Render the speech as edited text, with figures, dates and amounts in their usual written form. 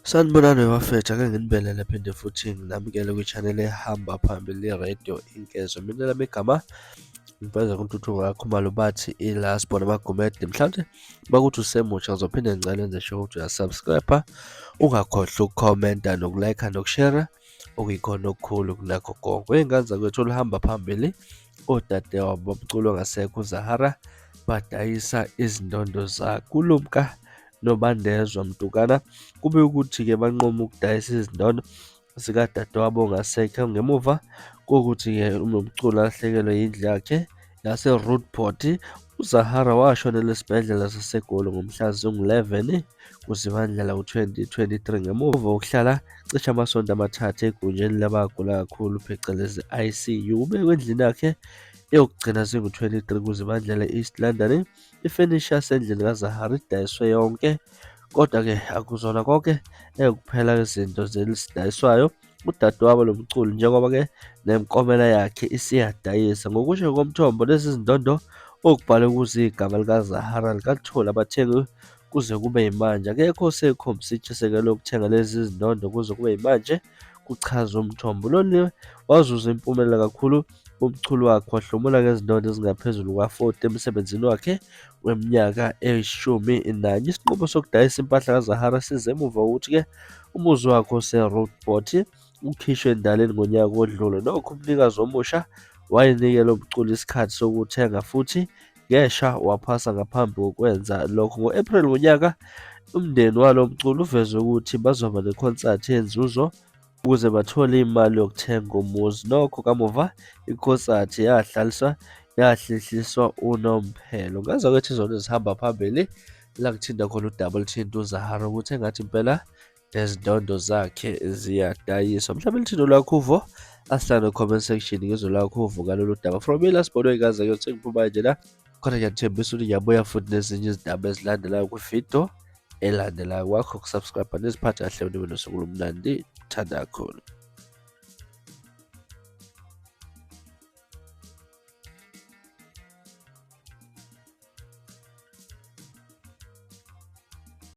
Sanibonani bafethu, ake nginibelele phinde futhi nginamukele kwi-channel ehamba phambili ye-radio Inkezo. Mina lami igama ngiveza kuNtuthuko yakho Malubathi ila sibona Magumede. Mhlawumbe bakuthi usemusha ngizophinde ngicela wenze sure ukuthi uyasubscribe, ungakhohlwa ukukhomenta nokulike nokushare, okuyikhona okukhulu kunakho konke. Iy'ngane zakwethu oluhamba phambili, odadewabo bomculo ongasekho uZahara badayisa izindondo zakuLumka noBandezwa Mtukana. Kube ukuthi-ke banqoma ukudayisa izindondo zikadadewabo ongasekho. Ngemuva kokuthi-ke unomculo alahlekelwe yindlu yakhe yase-Roodeport, uZahara washonela esibhedlela saseGoli ngomhla zingu-11 kuZibandlela ku-2023 ngemuva kokuhlala cishe amasonto amathathu egunjini labagula kakhulu phecelezi ICU. Ubekwe endlini yakhe eyokugcina zingu-23 kuZibandlela East London. Ifenisha yasendlini kaZahara idayiswe yonke, kodwa-ke akuzona konke kuphela izinto zidayiswayo. Udadewabo lo mculi njengoba-ke nenkomela yakhe isiyadayisa. Ngokusho komthombo, lezi zindondo okubhalwe kuzo igama likaZahara likalutholi abathengi kuze kube yimanje. Akekho osekhombisa intshisekelo yokuthenga lezi zindondo kuze kube yimanje, kuchaza umthombo. Lona wazuza impumelelo kakhulu kumculi wakhe, wahlomula ngezindondo ezingaphezulu kwa-40 emsebenzini wakhe weminyaka eyi-11. Isinqumo sokudayisa impahla kaZahara size emuva kokuthi-ke umuzi wakhe ose-Roodeport ukhishwe endaleni ngonyaka odlule. Nokho umnikazi omusha wayenikela lo mculi isikhathi sokuthenga futhi ngesha waphasa ngaphambi kokwenza lokho. Ngo-Ephreli ngonyaka, umndeni walo mculi uveze ukuthi bazoba nekhonsathi yenzuzo ukuze bathole imali yokuthenga umuzi. Nokho kamuva ikhonsathi yahlehliswa unomphelo. Ngazakwethu izona ezihamba phambili la kuthinta khona u-Double Tint uZahara ukuthi engathi impela nezindondo zakhe ziyadayiswa. Mhlawumbe lithini olwakho uvo, asihlale no-comment section ngizwe lwakho uvo ngalolu daba. From ila sibona iy'nkazi-ke sengiphumayo nje la, khona ngiyathembisa ukuthi ngiyabuya futhi nezinye izindaba ezilandelayo kwividiyo elandelayo. Kwakho kusubscribe neziphathe kahle, unibe nosuku olumnandi. Thanda kakhulu.